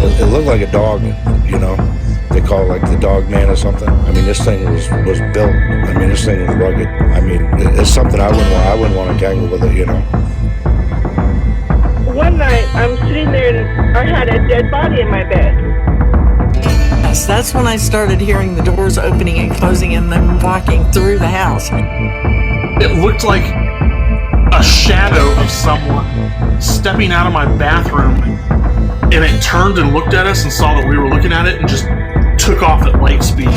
It looked like a dog, you know. They call it like the dog man or something. I mean, this thing was built. I mean, this thing was rugged. I mean, it's something I wouldn't want to tangle with it, you know. One night, I'm sitting there and I had a dead body in my bed. Yes, that's when I started hearing the doors opening and closing and then walking through the house. It looked like a shadow of someone stepping out of my bathroom, and it turned and looked at us and saw that we were looking at it and just took off at light speed.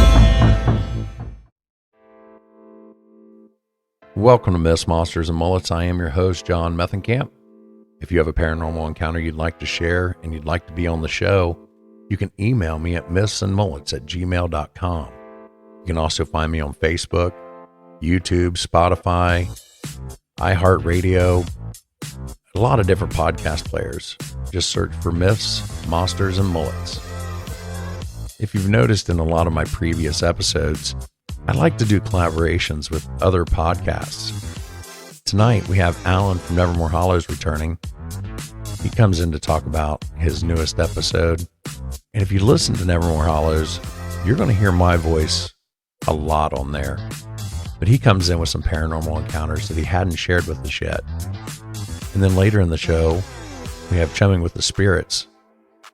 Welcome to Myths, Monsters, and Mullets. I am your host, John Methenkamp. If you have a paranormal encounter you'd like to share and you'd like to be on the show, you can email me at mythsandmullets@gmail.com. You can also find me on Facebook, YouTube, Spotify, iHeartRadio, a lot of different podcast players. Just search for Myths, Monsters, and Mullets. If you've noticed in a lot of my previous episodes, I like to do collaborations with other podcasts. Tonight we have Alan from Nevermore Hollows returning. He comes in to talk about his newest episode. And if you listen to Nevermore Hollows, you're going to hear my voice a lot on there. But he comes in with some paranormal encounters that he hadn't shared with us yet. And then later in the show, we have Chumming with the Spirits.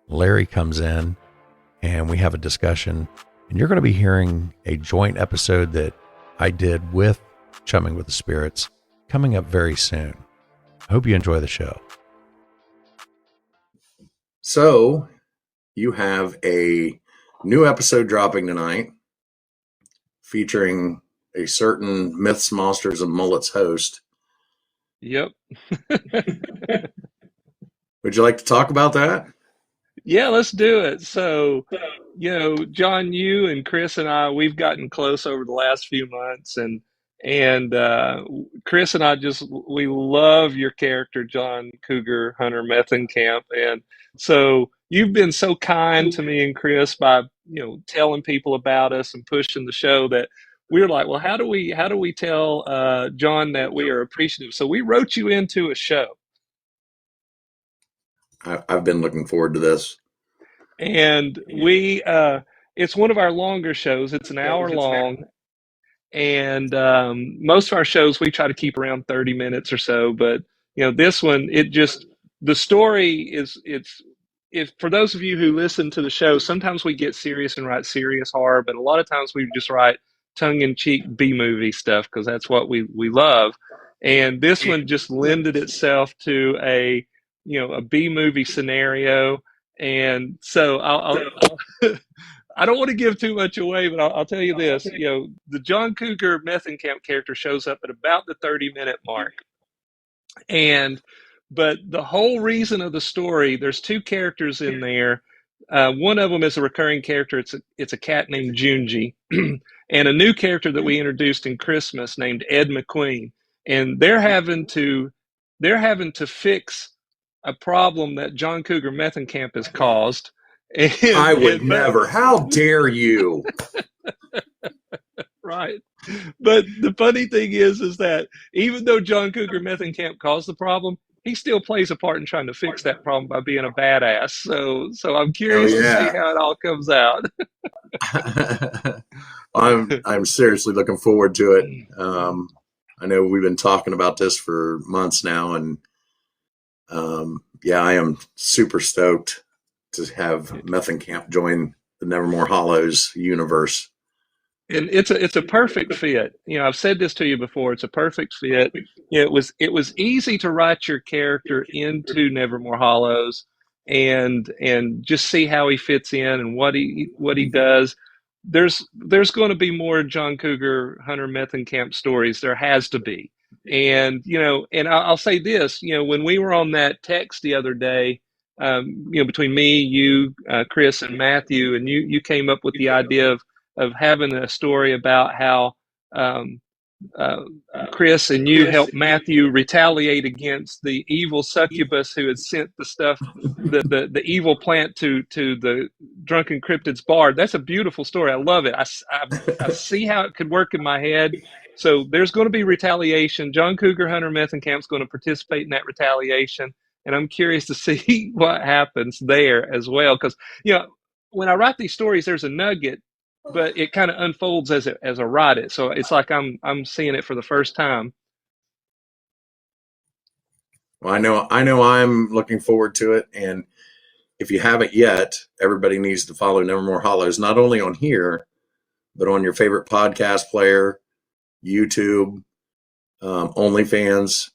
Larry comes in and we have a discussion. And you're going to be hearing a joint episode that I did with Chumming with the Spirits coming up very soon. I hope you enjoy the show. So, you have a new episode dropping tonight featuring a certain Myths, Monsters, and Mullets host. Yep. Would you like to talk about that? Yeah, let's do it. So, John, you and Chris and I, we've gotten close over the last few months, and Chris and I we love your character, John Cougar Hunter Methenkamp. And so you've been so kind to me and Chris by, telling people about us and pushing the show that we were like, well, how do we tell John that we are appreciative? So we wrote you into a show. I've been looking forward to this. And it's one of our longer shows. It's an hour long. And most of our shows, we try to keep around 30 minutes or so. But, this one, the story if for those of you who listen to the show, sometimes we get serious and write serious horror, but a lot of times we just write tongue-in-cheek B-movie stuff because that's what we love. And this one just lended itself to a B-movie scenario. And so I'll I don't want to give too much away, but I'll tell you this, the John Cougar Methenkamp character shows up at about the 30-minute mark. But the whole reason of the story, there's two characters in there. One of them is a recurring character. It's a cat named Junji, and a new character that we introduced in Christmas named Ed McQueen. And they're having to fix a problem that John Cougar Methenkamp has caused. I would never. How dare you? Right. But the funny thing is that even though John Cougar Methenkamp caused the problem, he still plays a part in trying to fix that problem by being a badass. So I'm curious to see how it all comes out. I'm seriously looking forward to it. I know we've been talking about this for months now, and I am super stoked to have Methenkamp join the Nevermore Hollows universe. And it's a perfect fit. I've said this to you before. It's a perfect fit. It was easy to write your character into Nevermore Hollows and just see how he fits in and what he does. There's going to be more John Cougar Hunter Methenkamp stories. There has to be. And and I'll say this, when we were on that text the other day, between me, you, Chris, and Matthew, and you came up with the idea of having a story about how Chris and you helped Matthew retaliate against the evil succubus who had sent the stuff, the evil plant to the drunken cryptid's bard. That's a beautiful story. I love it. I see how it could work in my head. So there's going to be retaliation. John Cougar Hunter Methenkamp's going to participate in that retaliation. and I'm curious to see what happens there as well. Because when I write these stories, there's a nugget, but it kind of unfolds as I write it. So it's like I'm seeing it for the first time. Well, I know I'm looking forward to it. And if you haven't yet, everybody needs to follow Nevermore Hollows, not only on here, but on your favorite podcast player, YouTube, OnlyFans,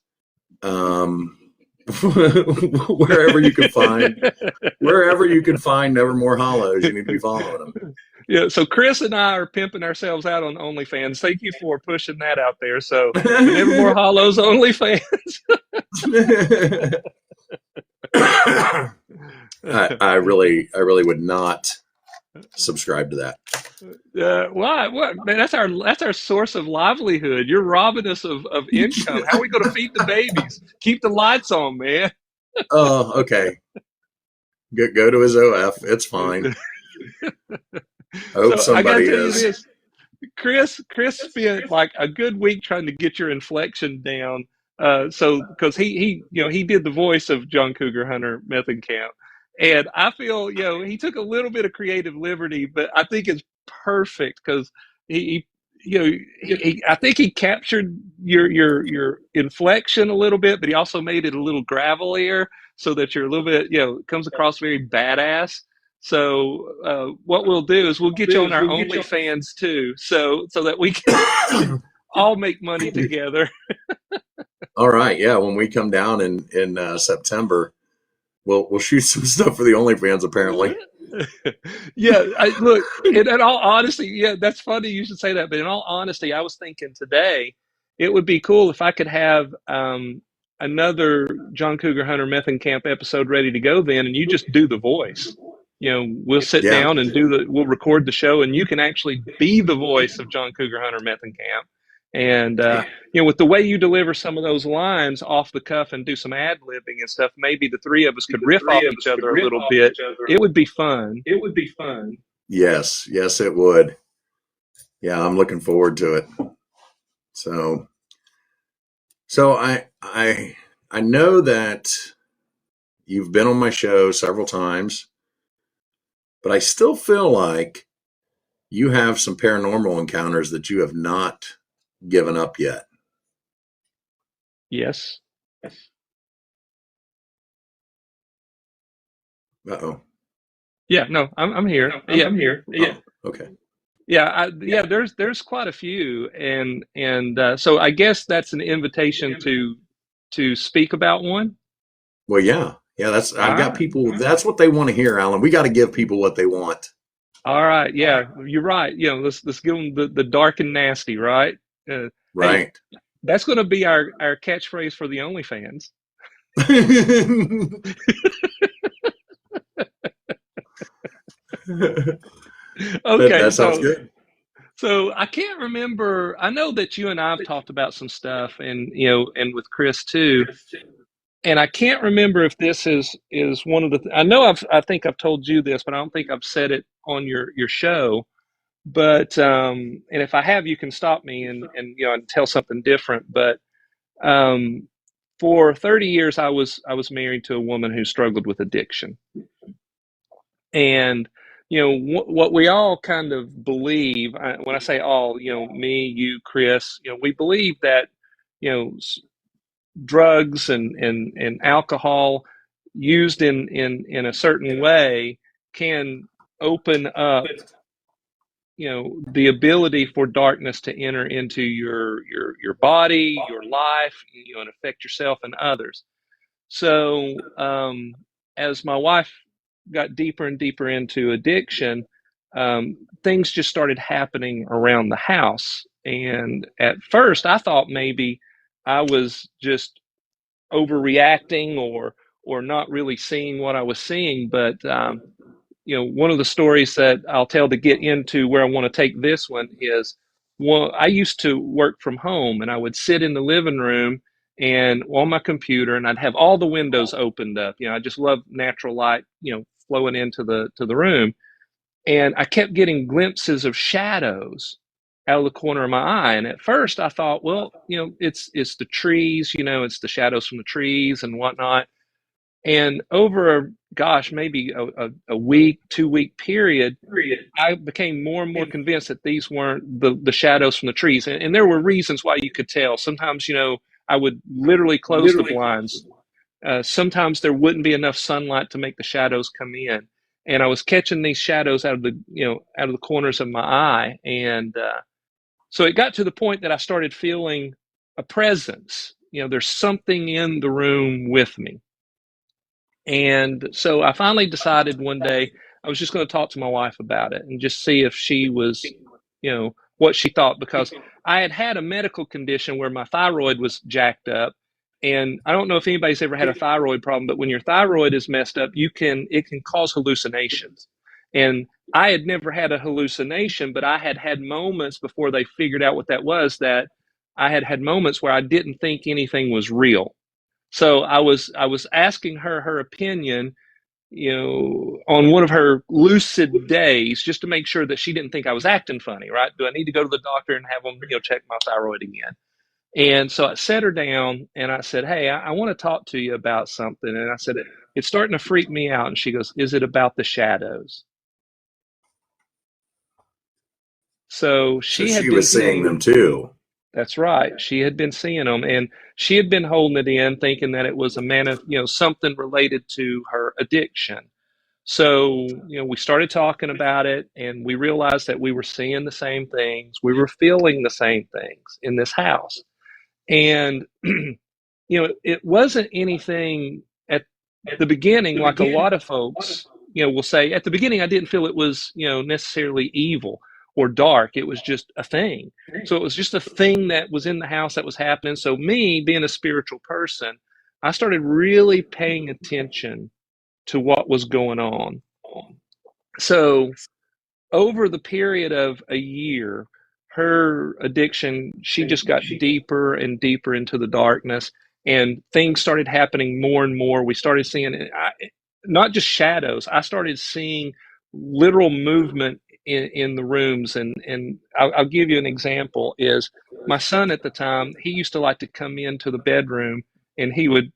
wherever you can find Nevermore Hollows, you need to be following them. Yeah, so Chris and I are pimping ourselves out on OnlyFans. Thank you for pushing that out there. So Nevermore Hollows OnlyFans. I really would not subscribe to that. Why? What, man? That's our source of livelihood. You're robbing us of income. How are we going to feed the babies? Keep the lights on, man. Oh, okay. Go to his OF. It's fine. Hope somebody is. Chris spent like a good week trying to get your inflection down. So because he did the voice of John Cougar Hunter Methenkamp, and I feel he took a little bit of creative liberty, but I think it's perfect because I think he captured your inflection a little bit, but he also made it a little gravelier so that you're a little bit comes across very badass. So what we'll do is we'll get you on our OnlyFans too, so that we can all make money together. All right, yeah. When we come down in September, we'll shoot some stuff for the OnlyFans. Apparently, yeah. Look, in all honesty, yeah, that's funny you should say that. But in all honesty, I was thinking today it would be cool if I could have another John Cougar Hunter Methenkamp episode ready to go then, and you just do the voice. We'll sit down and we'll record the show, and you can actually be the voice of John Cougar Hunter Methenkamp. And, with the way you deliver some of those lines off the cuff and do some ad-libbing and stuff, maybe the three of us could riff off each other a little bit. It would be fun. Yes, it would. Yeah, I'm looking forward to it. So I know that you've been on my show several times, but I still feel like you have some paranormal encounters that you have not given up yet. Yes. Uh-oh. Yeah, no, I'm here. I'm here. Yeah. Oh, okay. Yeah, there's quite a few, and so I guess that's an invitation to speak about one. Well, yeah. I've got people. That's what they want to hear, Alan. We got to give people what they want. All right. Yeah, you're right. Let's give them the dark and nasty, right? Right. Hey, that's going to be our catchphrase for the OnlyFans. Okay, that sounds good. So I can't remember. I know that you and I have talked about some stuff, and and with Chris too. And I can't remember if this is one of the. I know I think I've told you this, but I don't think I've said it on your show. But and if I have, you can stop me and tell something different. But for 30 years, I was married to a woman who struggled with addiction, and what we all kind of believe. When I say all, me, you, Chris, we believe that drugs and alcohol used in a certain way can open up the ability for darkness to enter into your body, your life, and affect yourself and others. So as my wife got deeper and deeper into addiction, things just started happening around the house. And at first I thought maybe I was just overreacting or not really seeing what I was seeing. But one of the stories that I'll tell to get into where I want to take this one is, I used to work from home, and I would sit in the living room and on my computer, and I'd have all the windows opened up. I just love natural light, flowing into the room. And I kept getting glimpses of shadows out of the corner of my eye. And at first I thought, well, it's the trees, it's the shadows from the trees and whatnot. And over, gosh, maybe a week, 2 week period, I became more and more convinced that these weren't the shadows from the trees. And there were reasons why you could tell. Sometimes, I would literally close the blinds. Sometimes there wouldn't be enough sunlight to make the shadows come in. And I was catching these shadows out of the corners of my eye. And so it got to the point that I started feeling a presence. There's something in the room with me. And so I finally decided one day I was just going to talk to my wife about it and just see if she was, what she thought, because I had had a medical condition where my thyroid was jacked up. And I don't know if anybody's ever had a thyroid problem, but when your thyroid is messed up, it can cause hallucinations. And I had never had a hallucination, but I had had moments before they figured out what that was, that I had had moments where I didn't think anything was real. So I was asking her opinion, on one of her lucid days, just to make sure that she didn't think I was acting funny, right? Do I need to go to the doctor and have them, check my thyroid again? And so I sat her down and I said, hey, I want to talk to you about something. And I said, it's starting to freak me out. And she goes, is it about the shadows? So she was seeing them too. That's right. She had been seeing them, and she had been holding it in, thinking that it was something related to her addiction. So, we started talking about it, and we realized that we were seeing the same things. We were feeling the same things in this house. And, it wasn't anything at the beginning, like a lot of folks, will say, at the beginning, I didn't feel it was, necessarily evil or dark. It was just a thing. So it was just a thing that was in the house that was happening. So me, being a spiritual person, I started really paying attention to what was going on. So over the period of a year, her addiction, she just got deeper and deeper into the darkness, and things started happening more and more. We started seeing not just shadows. I started seeing literal movement in the rooms. And I'll give you an example. Is my son at the time, he used to like to come into the bedroom, and he would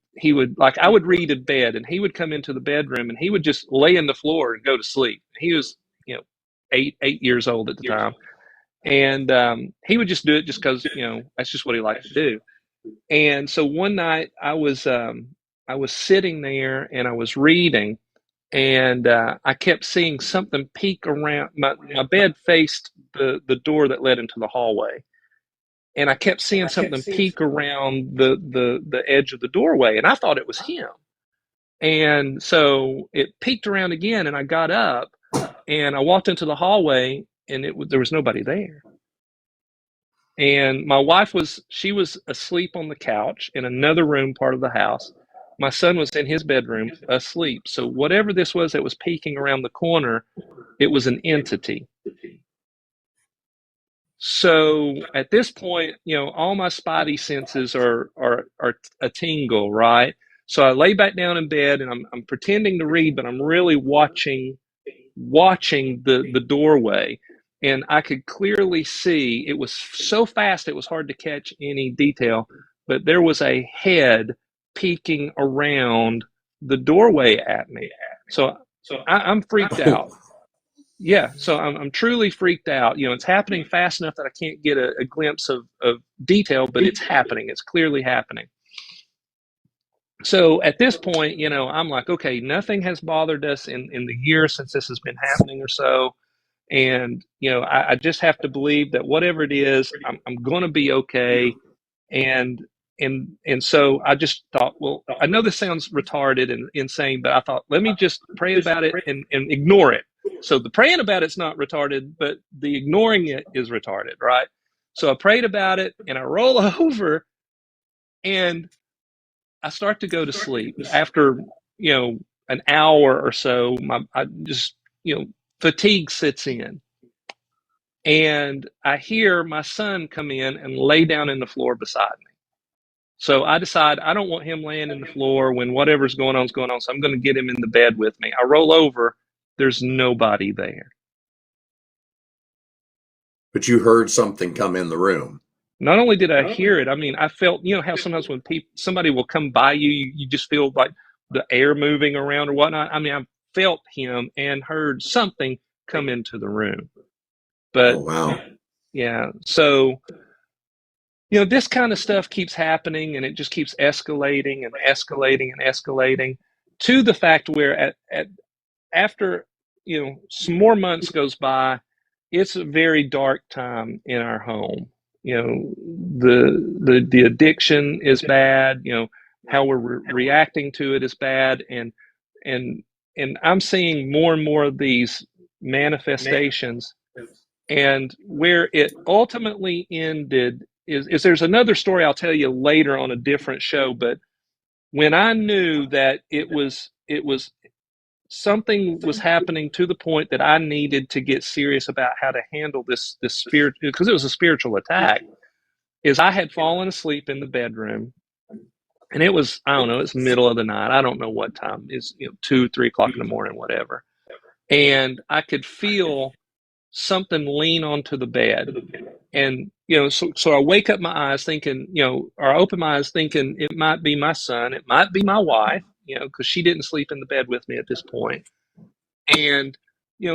like, I would read in bed, and he would come into the bedroom and he would just lay on the floor and go to sleep. He was, 8 years old at the time. And he would just do it just because, that's just what he liked to do. And so one night I was sitting there and I was reading, and I kept seeing something peek around. My bed faced the door that led into the hallway, and I kept seeing something peek around the edge of the doorway, and I thought it was him. And so it peeked around again, and I got up and I walked into the hallway, and there was nobody there. And my wife was asleep on the couch in another room part of the house. My son was in his bedroom asleep. So whatever this was that was peeking around the corner, it was an entity. So at this point, all my spidey senses are a tingle, right? So I lay back down in bed, and I'm pretending to read, but I'm really watching the doorway. And I could clearly see, it was so fast it was hard to catch any detail, but there was a head peeking around the doorway at me. So I'm freaked out. Yeah, so I'm truly freaked out. It's happening fast enough that I can't get a glimpse of detail, but it's happening. It's clearly happening. So at this point, I'm like, okay, nothing has bothered us in the year since this has been happening or so. And, I just have to believe that whatever it is, I'm going to be okay. And so I just thought, well, I know this sounds retarded and insane, but I thought, let me just pray about it and ignore it. So the praying about it's not retarded, but the ignoring it is retarded, right? So I prayed about it, and I roll over, and I start to go to sleep. After, an hour or so, I just, fatigue sits in. And I hear my son come in and lay down in the floor beside me. So I decide I don't want him laying in the floor when whatever's going on is going on. So I'm going to get him in the bed with me. I roll over. There's nobody there. But you heard something come in the room. Not only did I hear it, I mean, I felt, how sometimes when somebody will come by you, you just feel like the air moving around or whatnot. I mean, I felt him and heard something come into the room. But Oh, wow. yeah, so this kind of stuff keeps happening, and it just keeps escalating and escalating and escalating to the fact where after some more months goes by, it's a very dark time in our home. The addiction is bad. How we're reacting to it is bad, and I'm seeing more and more of these manifestations. And where it ultimately ended is there's another story I'll tell you later on a different show. But when I knew that it was something was happening to the point that I needed to get serious about how to handle this spirit, because it was a spiritual attack, is I had fallen asleep in the bedroom, and it was, I don't know, it's middle of the night. I don't know what time. It's 2, 3 o'clock in the morning, whatever. And I could feel something lean onto the bed. And, so I wake up my eyes thinking, or I open my eyes thinking it might be my son, it might be my wife, because she didn't sleep in the bed with me at this point. And,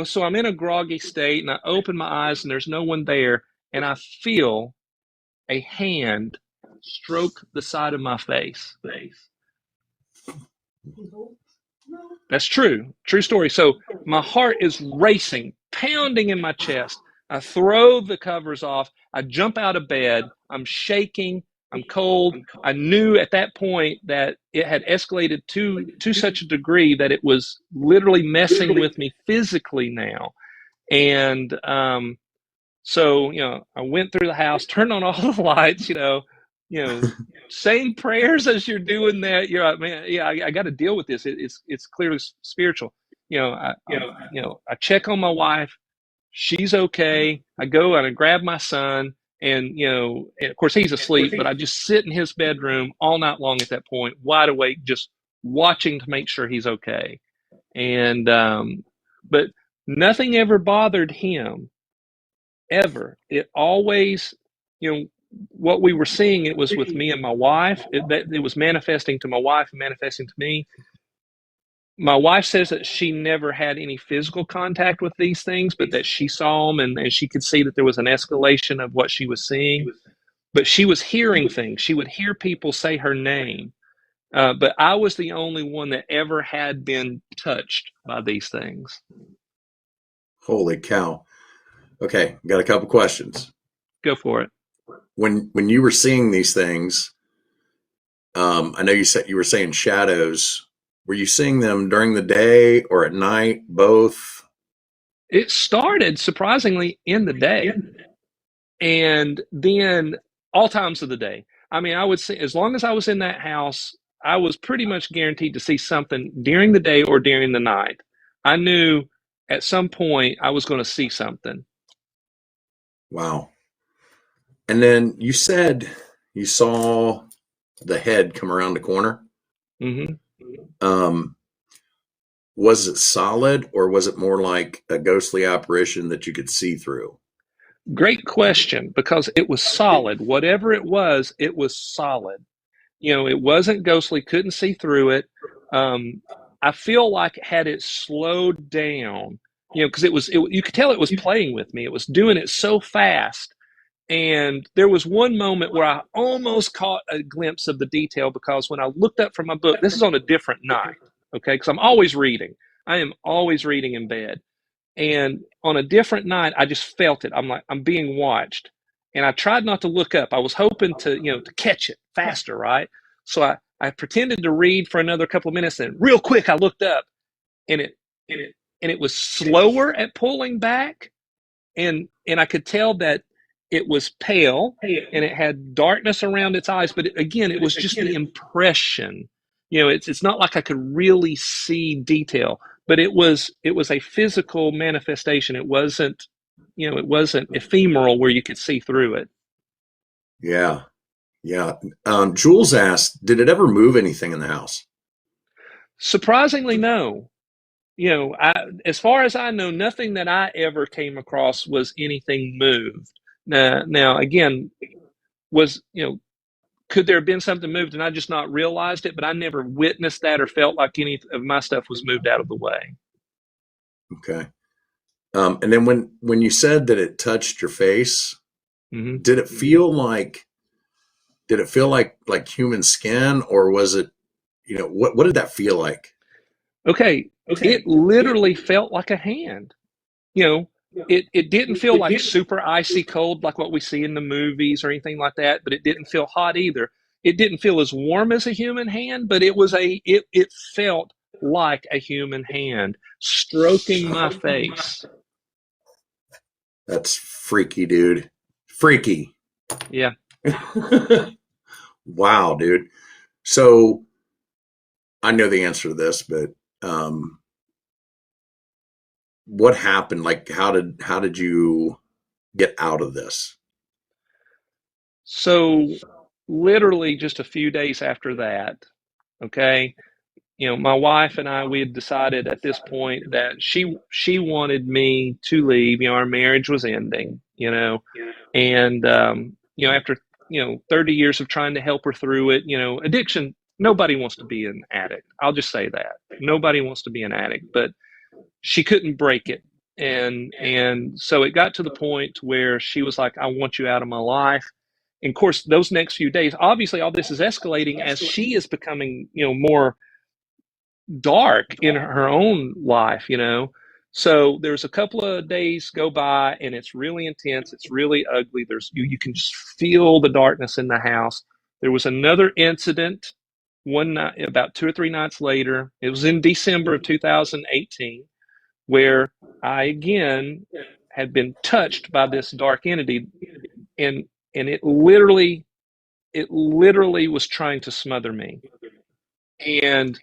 so I'm in a groggy state, and I open my eyes and there's no one there. And I feel a hand stroke the side of my face. That's true. True story. So my heart is racing, pounding in my chest. I throw the covers off. I jump out of bed. I'm shaking. I'm cold. I knew at that point that it had escalated to such a degree that it was literally messing with me physically now. And so, I went through the house, turned on all the lights, saying prayers as you're doing that. You're like, man, yeah, I got to deal with this. It's clearly spiritual. I check on my wife. She's okay. I go and I grab my son, and of course he's asleep, but I just sit in his bedroom all night long at that point, wide awake, just watching to make sure he's okay. And but nothing ever bothered him, ever. It always, what we were seeing, it was with me and my wife. It was manifesting to my wife and manifesting to me. My wife says that she never had any physical contact with these things, but that she saw them, and she could see that there was an escalation of what she was seeing. But she was hearing things. She would hear people say her name. But I was the only one that ever had been touched by these things. Holy cow. Okay, got a couple questions. Go for it. When you were seeing these things, I know you were saying shadows. Were you seeing them during the day or at night, both? It started surprisingly in the day, and then all times of the day. I mean, I would say as long as I was in that house, I was pretty much guaranteed to see something during the day or during the night. I knew at some point I was going to see something. Wow. And then you said you saw the head come around the corner. Mm-hmm. Was it solid, or was it more like a ghostly apparition that you could see through? Great question, because it was solid. Whatever it was solid. It wasn't ghostly, couldn't see through it. I feel like had it slowed down, because you could tell it was playing with me. It was doing it so fast. And there was one moment where I almost caught a glimpse of the detail, because when I looked up from my book, this is on a different night, okay? Because I'm always reading. I am always reading in bed. And on a different night, I just felt it. I'm like, I'm being watched. And I tried not to look up. I was hoping to catch it faster, right? So I pretended to read for another couple of minutes, and real quick I looked up, and it was slower at pulling back, and I could tell that it was pale and it had darkness around its eyes, but it was just the impression. It's not like I could really see detail, but it was a physical manifestation. It wasn't ephemeral where you could see through it. Yeah. Jules asked, did it ever move anything in the house? Surprisingly, no. As far as I know, nothing that I ever came across was anything moved. Now again, was could there have been something moved and I just not realized it? But I never witnessed that or felt like any of my stuff was moved out of the way. Okay. And then when you said that it touched your face, Mm-hmm. did it feel like human skin, or was it, what did that feel like? Okay. It literally felt like a hand. It didn't feel like super icy cold like what we see in the movies or anything like that, but it didn't feel hot either. It didn't feel as warm as a human hand, but it felt like a human hand stroking my face. That's freaky, dude. Freaky. Yeah. Wow, dude. So I know the answer to this, but what happened? Like, how did you get out of this? So literally just a few days after that, okay, my wife and I, we had decided at this point that she wanted me to leave. Our marriage was ending, and after 30 years of trying to help her through it, addiction, nobody wants to be an addict. I'll just say that. Nobody wants to be an addict, but she couldn't break it. And so it got to the point where she was like, I want you out of my life. And of course, those next few days, obviously all this is escalating as she is becoming, more dark in her own life, So there's a couple of days go by and it's really intense. It's really ugly. You can just feel the darkness in the house. There was another incident one night, about 2 or 3 nights later. It was in December of 2018, where I again had been touched by this dark entity, and it literally was trying to smother me. And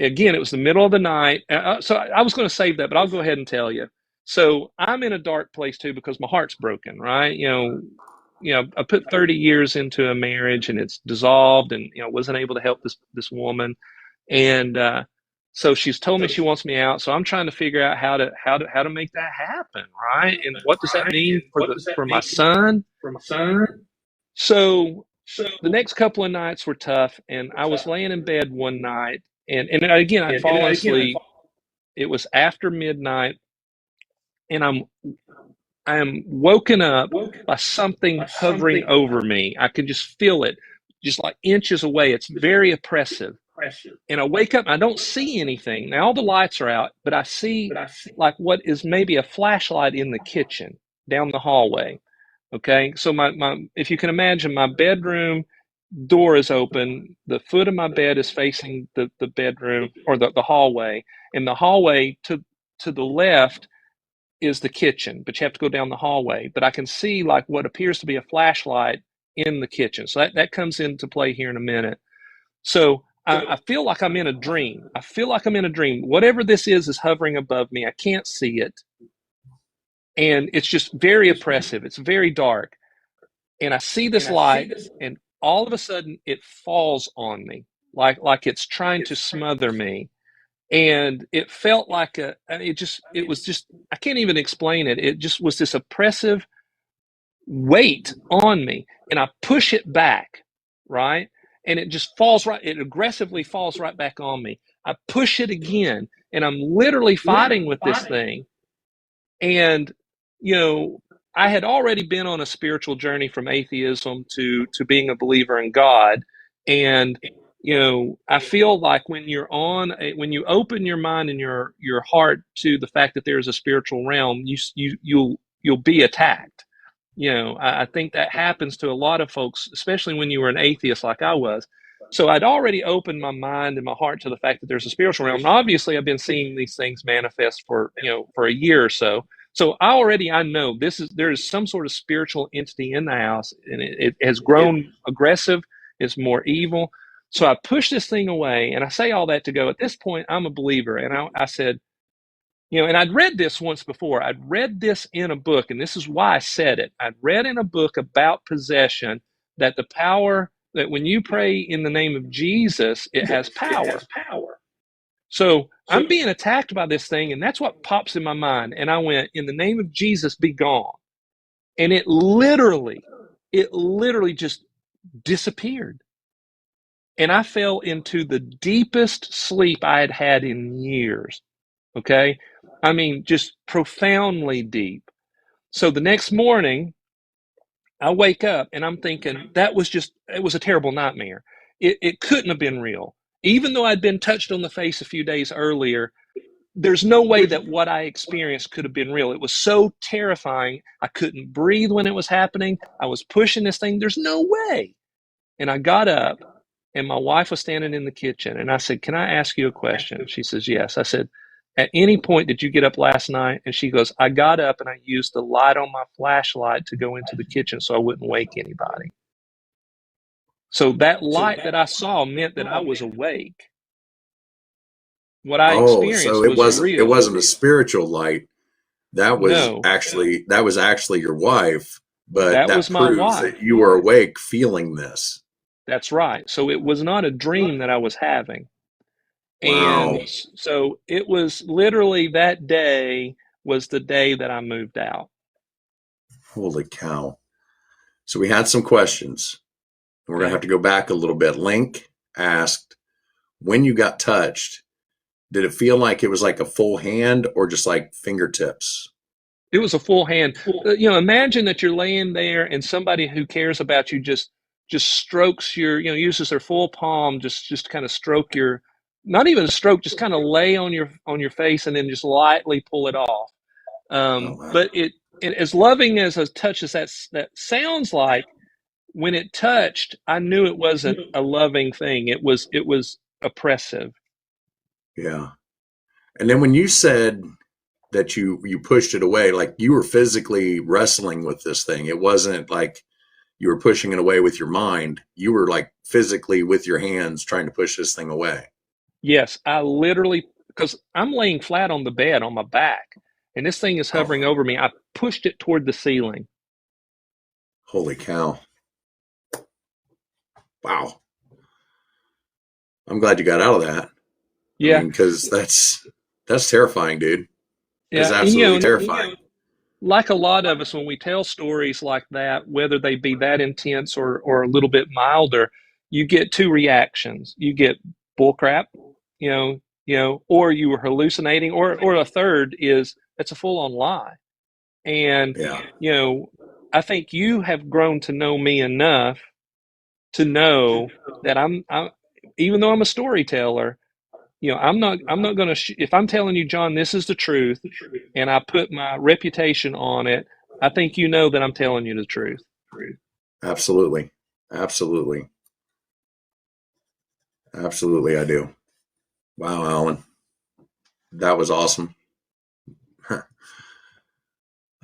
again, it was the middle of the night. So I was going to save that, but I'll go ahead and tell you. So I'm in a dark place too because my heart's broken, right? I put 30 years into a marriage and it's dissolved, and wasn't able to help this woman, and so she's told me she wants me out. So I'm trying to figure out how to make that happen, right? And what does that mean for my son? So the next couple of nights were tough, and I was laying in bed one night, and again I'd fallen asleep. It was after midnight, and I am woken up by something hovering over me. I could just feel it, just like inches away. It's very oppressive. And I wake up and I don't see anything. Now all the lights are out, but I see like what is maybe a flashlight in the kitchen down the hallway. Okay, so my if you can imagine, my bedroom door is open. The foot of my bed is facing the bedroom or the hallway, and the hallway to the left is the kitchen, but you have to go down the hallway. But I can see like what appears to be a flashlight in the kitchen. So that comes into play here in a minute. So I feel like I'm in a dream. I feel like I'm in a dream. Whatever this is hovering above me. I can't see it. And it's just very oppressive. It's very dark. And I see this light, and all of a sudden it falls on me like it's trying to smother me. And it felt like it was just, I can't even explain it. It just was this oppressive weight on me, and I push it back, right? And it just it aggressively falls right back on me. I push it again, and I'm literally fighting with this thing. And, I had already been on a spiritual journey from atheism to being a believer in God. And, I feel like when you open your mind and your heart to the fact that there's a spiritual realm, you'll be attacked. I think that happens to a lot of folks, especially when you were an atheist like I was. So I'd already opened my mind and my heart to the fact that there's a spiritual realm. And obviously, I've been seeing these things manifest for a year or so. So I know there is some sort of spiritual entity in the house, and it has grown aggressive. It's more evil. So I push this thing away, and I say all that to go, at this point, I'm a believer. And I said, and I'd read this once before. I'd read this in a book, and this is why I said it. I'd read in a book about possession that the power, that when you pray in the name of Jesus, it has power. So I'm being attacked by this thing, and that's what pops in my mind. And I went, in the name of Jesus, be gone. And it literally just disappeared. and I fell into the deepest sleep I had had in years. Okay. I mean, just profoundly deep. So the next morning, I wake up and I'm thinking it was a terrible nightmare. It couldn't have been real. Even though I'd been touched on the face a few days earlier, there's no way that what I experienced could have been real. It was so terrifying. I couldn't breathe when it was happening. I was pushing this thing. There's no way. And I got up, and my wife was standing in the kitchen, and I said, "Can I ask you a question?" She says, "Yes." I said, "At any point did you get up last night?" And she goes, "I got up and I used the light on my flashlight to go into the kitchen so I wouldn't wake anybody." So that light that I saw meant that I was awake. What I Oh, so experienced was it real. wasn't a spiritual light. That was No, actually your wife, but that that was my proves wife. that you were awake feeling this. That's right. So it was not a dream that I was having. Wow. And so it was literally that day was the day that I moved out. Holy cow. So we had some questions. We're going to have to go back a little bit. Link asked, when you got touched, did it feel like it was like a full hand or just like fingertips? It was a full hand. Imagine that you're laying there and somebody who cares about you just strokes uses their full palm, just kind of stroke your, not even a stroke, just kind of lay on your face and then just lightly pull it off. Wow. But it as loving as a touch as that sounds like, when it touched, I knew it wasn't a loving thing. It was oppressive. Yeah. And then when you said that you pushed it away, like you were physically wrestling with this thing. It wasn't like you were pushing it away with your mind. You were like physically with your hands trying to push this thing away. Yes, I literally, because I'm laying flat on the bed on my back, and this thing is hovering over me. I pushed it toward the ceiling. Holy cow. Wow. I'm glad you got out of that. Yeah. Because that's terrifying, dude. It's Yeah. absolutely terrifying. Like a lot of us, when we tell stories like that, whether they be that intense or a little bit milder, you get two reactions. You get bullcrap, or you were hallucinating, or a third is it's a full-on lie. And Yeah. I think you have grown to know me enough to know that I'm even though I'm a storyteller, I'm not going to, if I'm telling you, John, this is the truth, and I put my reputation on it, I think you know that I'm telling you the truth. Absolutely. Absolutely. Absolutely, I do. Wow, Alan. That was awesome. I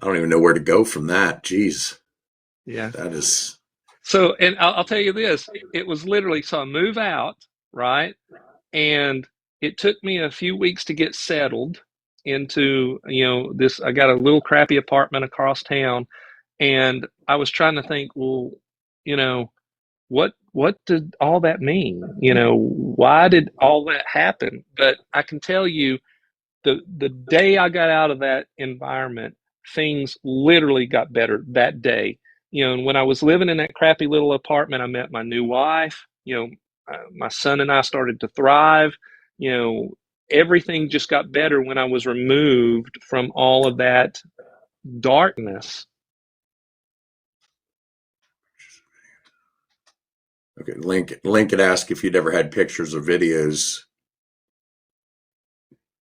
don't even know where to go from that. Jeez. Yeah. That is. So, and I'll tell you this, it was literally, so I move out, right? And it took me a few weeks to get settled into, this, I got a little crappy apartment across town, and I was trying to think, well, what did all that mean? Why did all that happen? But I can tell you, the day I got out of that environment, things literally got better that day. And when I was living in that crappy little apartment, I met my new wife. My son and I started to thrive. Everything just got better when I was removed from all of that darkness. Okay, Link had asked if you'd ever had pictures or videos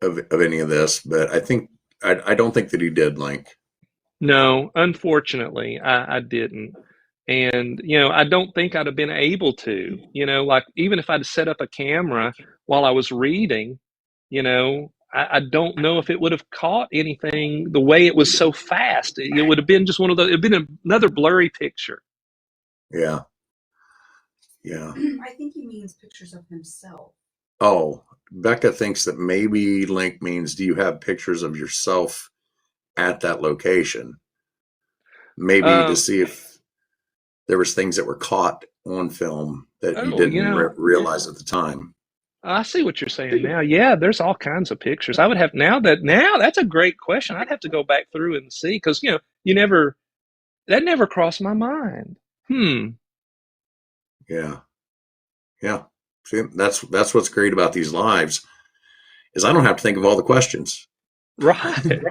of any of this, but I don't think that he did, Link. No, unfortunately, I didn't. And, I don't think I'd have been able to, like even if I'd set up a camera while I was reading, I don't know if it would have caught anything the way it was so fast. It would have been just one of those, it'd been another blurry picture. Yeah. Yeah. I think he means pictures of himself. Oh, Becca thinks that maybe Link means, do you have pictures of yourself at that location? Maybe to see if there was things that were caught on film that you didn't realize at the time. I see what you're saying now. Yeah, there's all kinds of pictures. I would have now that's a great question. I'd have to go back through and see, because that never crossed my mind. Yeah. Yeah. See, that's what's great about these lives is I don't have to think of all the questions. Right.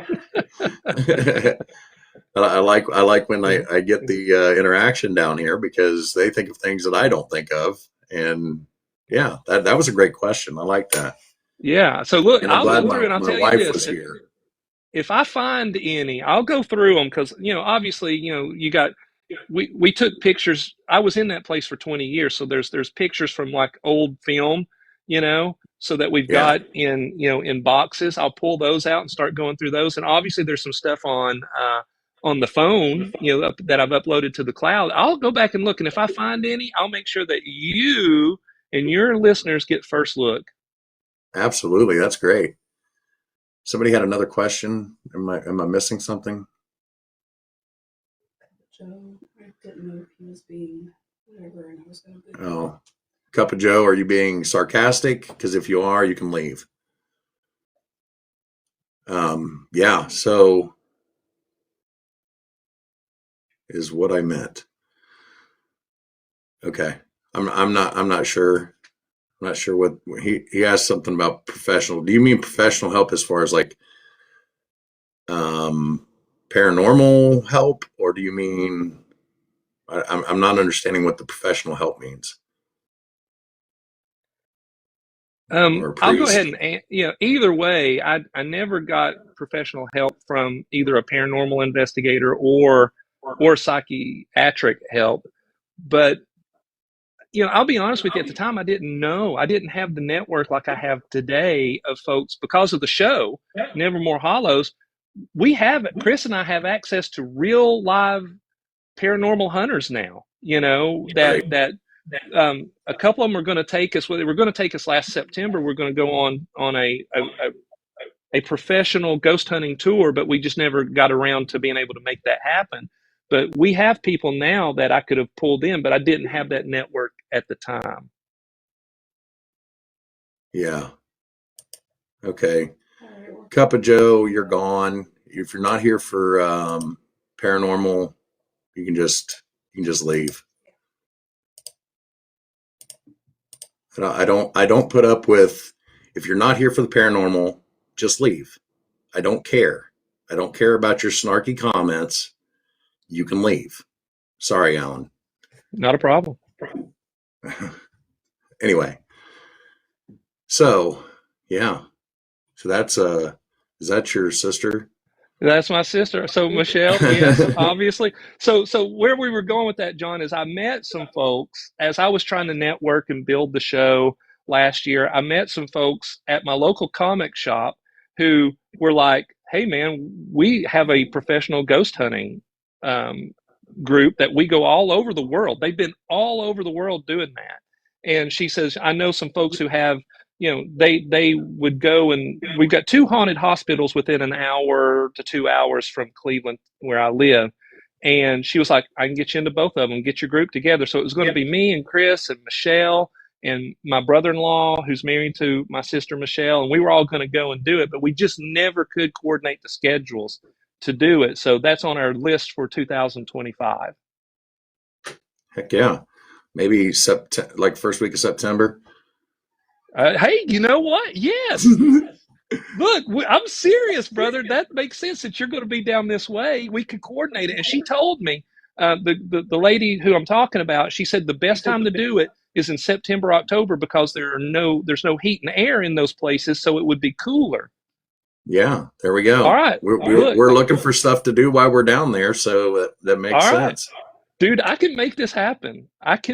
I like when I get the interaction down here because they think of things that I don't think of. And yeah, that was a great question. I like that. Yeah. So look, And I'm I'll glad go through and I'll my tell you wife this. was here. If I find any, I'll go through them because, obviously, we took pictures. I was in that place for 20 years. So there's pictures from like old film, so that we've Yeah. got in boxes. I'll pull those out and start going through those. And obviously there's some stuff on the phone, that I've uploaded to the cloud. I'll go back and look. And if I find any, I'll make sure that you and your listeners get first look. Absolutely. That's great. Somebody had another question. Am I missing something? Joe, I didn't know if he was being whatever, and I was going to. Oh, Cup of Joe, are you being sarcastic? Because if you are, you can leave. Yeah. So is what I meant. Okay. I'm not sure. I'm not sure what he asked something about professional. Do you mean professional help as far as like paranormal help, or do you mean I'm not understanding what the professional help means? I'll go ahead and either way, I never got professional help from either a paranormal investigator or psychiatric help, but I'll be honest with you, at the time I didn't know. I didn't have the network like I have today of folks because of the show, Nevermore Hollows. Chris and I have access to real live paranormal hunters now, that a couple of them are going to take us. Well, they were going to take us last September. We're going to go on a professional ghost hunting tour, but we just never got around to being able to make that happen. But we have people now that I could have pulled in, but I didn't have that network at the time. Yeah. Okay. Cup of Joe, you're gone. If you're not here for paranormal, you can just leave. I don't put up with, if you're not here for the paranormal, just leave. I don't care. I don't care about your snarky comments. You can leave. Sorry, Alan. Not a problem. Anyway. So, yeah. So that's is that your sister? That's my sister. So Michelle, yes, obviously. So where we were going with that, John, is I met some folks as I was trying to network and build the show last year. I met some folks at my local comic shop who were like, "Hey, man, we have a professional ghost hunting group that we go all over the world. They've been all over the world doing that." And she says, "I know some folks who have." They would go, and we've got 2 haunted hospitals within an hour to 2 hours from Cleveland, where I live. And she was like, "I can get you into both of them, get your group together." So it was going to be me and Chris and Michelle and my brother-in-law, who's married to my sister Michelle, and we were all going to go and do it, but we just never could coordinate the schedules to do it. So that's on our list for 2025. Heck yeah. Maybe like first week of September. Hey, you know what? Yes. Look, I'm serious, brother. That makes sense that you're going to be down this way. We could coordinate it. And she told me, the lady who I'm talking about, she said the best time to do it is in September, October, because there's no heat and air in those places, so it would be cooler. Yeah, there we go. All right. We're looking for stuff to do while we're down there, so that makes sense. Dude, I can make this happen. Heck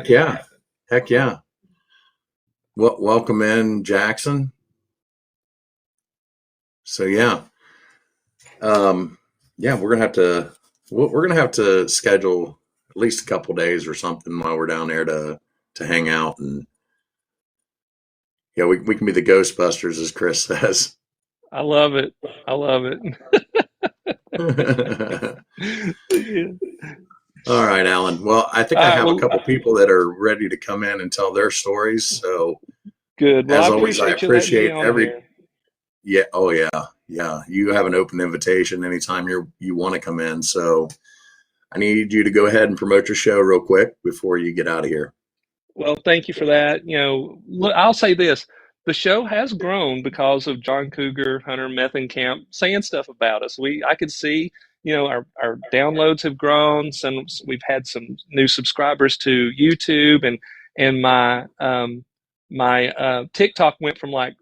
yeah. Well, welcome in, Jackson. So yeah, we're gonna have to schedule at least a couple days or something while we're down there to hang out, and yeah, we can be the Ghostbusters, as Chris says. I love it. All right, Alan. Well, I think I have a couple people that are ready to come in and tell their stories. So good. Well, as always, I appreciate every. Here. Yeah. Oh yeah. Yeah. You have an open invitation anytime you want to come in. So I need you to go ahead and promote your show real quick before you get out of here. Well, thank you for that. Look, I'll say this. The show has grown because of John Cougar, Hunter Methenkamp saying stuff about us. I could see, our downloads have grown. We've had some new subscribers to YouTube, and my TikTok went from like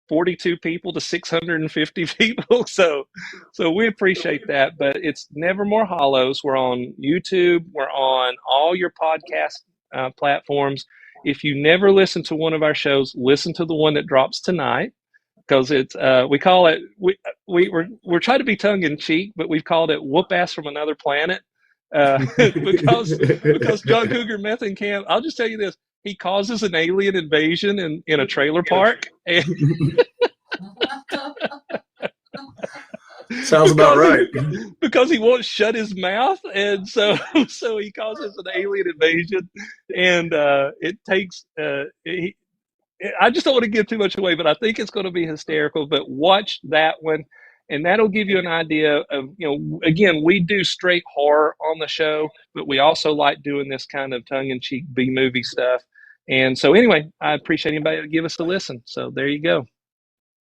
42 people to 650 people. So we appreciate that, but it's Never More Hollows. We're on YouTube. We're on all your podcast platforms. If you never listen to one of our shows, listen to the one that drops tonight, because it's we call it we're trying to be tongue in cheek, but we've called it Whoop Ass from Another Planet, because John Cougar Methenkamp. I'll just tell you this: he causes an alien invasion in a trailer park, and Sounds about right. because he won't shut his mouth, and so he causes an alien invasion, and it takes. I just don't want to give too much away, but I think it's going to be hysterical. But watch that one, and that'll give you an idea of, again, we do straight horror on the show, but we also like doing this kind of tongue-in-cheek B-movie stuff. And so anyway, I appreciate anybody to give us a listen. So there you go.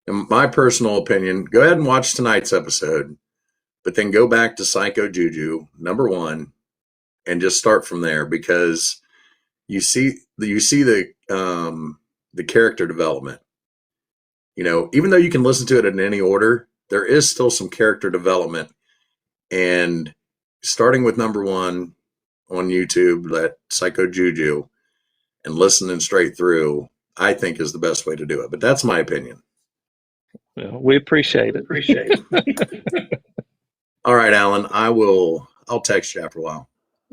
In my personal opinion, go ahead and watch tonight's episode, but then go back to Psycho Juju #1 and just start from there, because you see the character development. Even though you can listen to it in any order, there is still some character development. And starting with #1 on YouTube, that Psycho Juju, and listening straight through, I think is the best way to do it. But that's my opinion. Well, we appreciate it. All right, Alan, I'll text you after a while.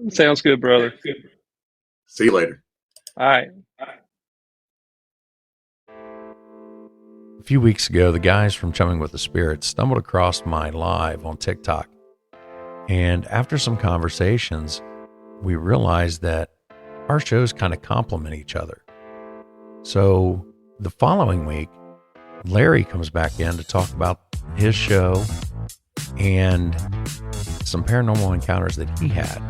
Sounds good, brother. See you later. All right. A few weeks ago, the guys from Chumming with the Spirits stumbled across my live on TikTok. And after some conversations, we realized that our shows kind of complement each other. So the following week, Larry comes back in to talk about his show and some paranormal encounters that he had.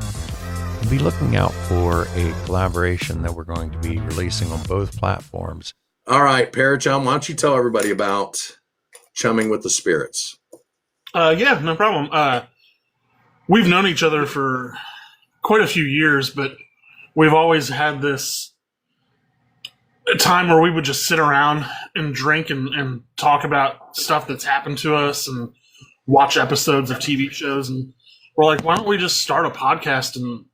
We'll be looking out for a collaboration that we're going to be releasing on both platforms. All right, Parachum, why don't you tell everybody about Chumming with the Spirits? Yeah, no problem. We've known each other for quite a few years, but we've always had this time where we would just sit around and drink and talk about stuff that's happened to us and watch episodes of TV shows. And we're like, why don't we just start a podcast and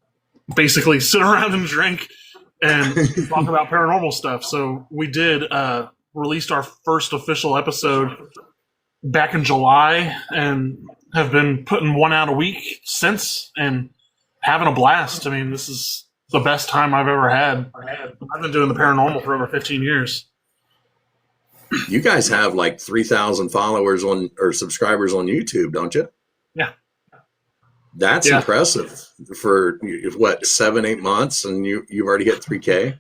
basically sit around and drink and talk about paranormal stuff? So we did, released our first official episode back in July and have been putting one out a week since and having a blast. I mean, this is the best time I've ever had. I've been doing the paranormal for over 15 years. You guys have like 3,000 followers or subscribers on YouTube, don't you? Yeah. That's impressive for what, 7-8 months, and you've already hit 3K.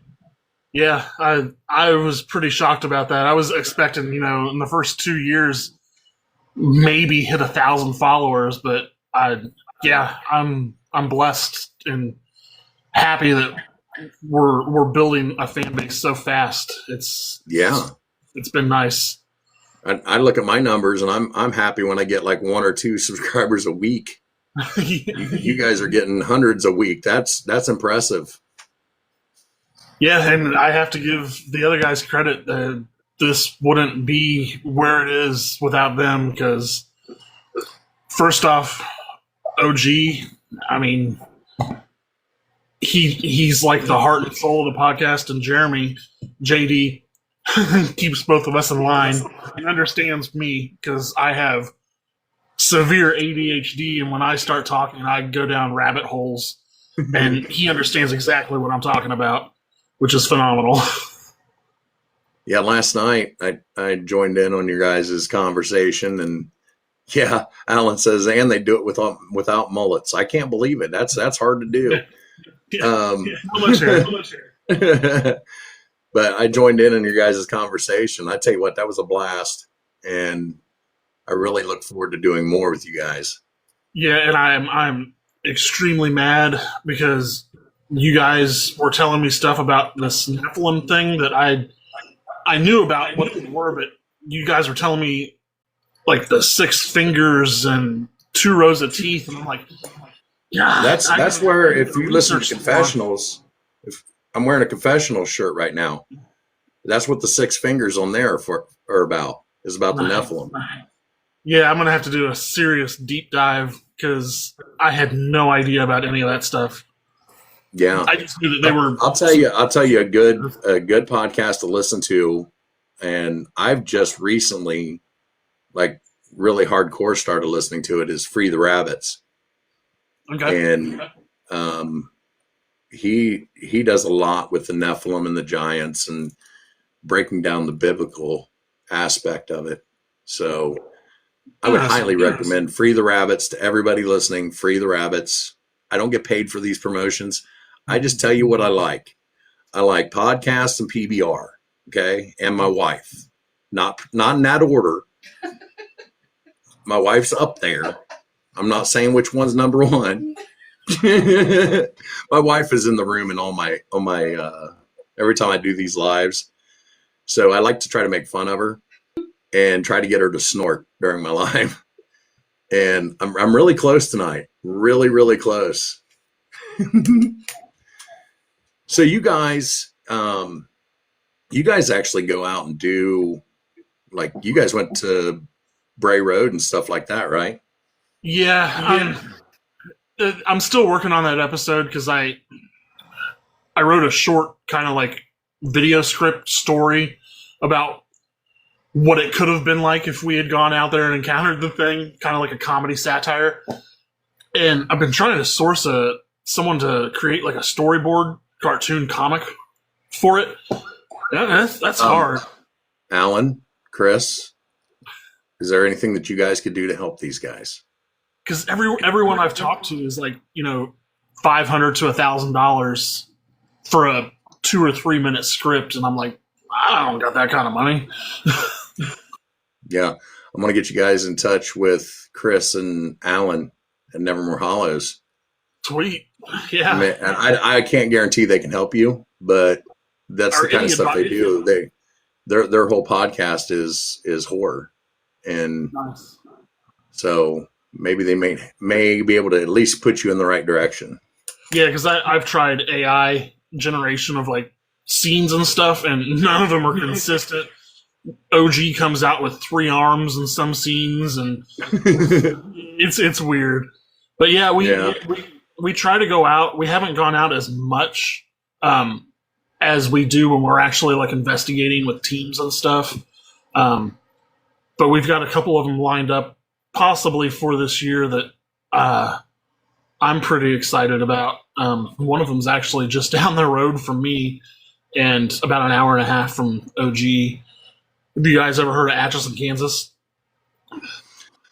Yeah, I was pretty shocked about that. I was expecting, in the first 2 years, maybe hit 1,000 followers, but I'm blessed and happy that we're building a fan base so fast. It's been nice. I look at my numbers and I'm happy when I get like 1 or 2 subscribers a week. You guys are getting hundreds a week. That's impressive. Yeah, and I have to give the other guys credit. This wouldn't be where it is without them, because first off, OG, I mean, he's like the heart and soul of the podcast, and Jeremy, JD, keeps both of us in line and understands me because I have severe ADHD, and when I start talking, I go down rabbit holes, and he understands exactly what I'm talking about, which is phenomenal. Yeah, last night I joined in on your guys' conversation, and yeah, Alan says, and they do it without mullets. I can't believe it. That's hard to do. But I joined in on your guys' conversation. I tell you what, that was a blast, and I really look forward to doing more with you guys. Yeah, and I'm extremely mad because you guys were telling me stuff about this Nephilim thing that I knew about what they were, but you guys were telling me like the 6 fingers and 2 rows of teeth, and I'm like, yeah. That's where, if you listen to confessionals, if I'm wearing a confessional shirt right now, that's what the 6 fingers on there are about. Is about the Nephilim. Yeah, I'm gonna have to do a serious deep dive because I had no idea about any of that stuff. Yeah, I just knew that they were. I'll tell you a good podcast to listen to, and I've just recently, like, really hardcore started listening to it. Is Free the Rabbits. Okay. And he does a lot with the Nephilim and the giants and breaking down the biblical aspect of it. So I would highly recommend Free the Rabbits to everybody listening. Free the Rabbits. I don't get paid for these promotions. I just tell you what I like. I like podcasts and PBR. Okay. And my wife, not in that order. My wife's up there. I'm not saying which one's number 1. My wife is in the room and on my every time I do these lives. So I like to try to make fun of her and try to get her to snort during my live. And I'm really close tonight. Really, really close. So you guys actually go out and do, like, you guys went to Bray Road and stuff like that, right? Yeah. I'm still working on that episode because I wrote a short kind of like video script story about what it could have been like if we had gone out there and encountered the thing, kind of like a comedy satire. And I've been trying to source someone to create like a storyboard cartoon comic for it. That's hard. Alan, Chris, is there anything that you guys could do to help these guys? Because everyone I've talked to is like, $500 to $1,000 for a 2 or 3 minute script, and I'm like, I don't got that kind of money. Yeah, I'm gonna get you guys in touch with Chris and Alan at Nevermore Hollows. Sweet, yeah. I mean, I can't guarantee they can help you, but that's the kind of stuff they do. Their whole podcast is horror, and nice. So maybe they may be able to at least put you in the right direction. Yeah, because I've tried AI generation of like scenes and stuff, and none of them are consistent. OG comes out with 3 arms in some scenes, and it's weird. But yeah, we try to go out. We haven't gone out as much as we do when we're actually like investigating with teams and stuff. But we've got a couple of them lined up possibly for this year that I'm pretty excited about. One of them's actually just down the road from me and about an hour and a half from OG. Have you guys ever heard of Atchison, Kansas?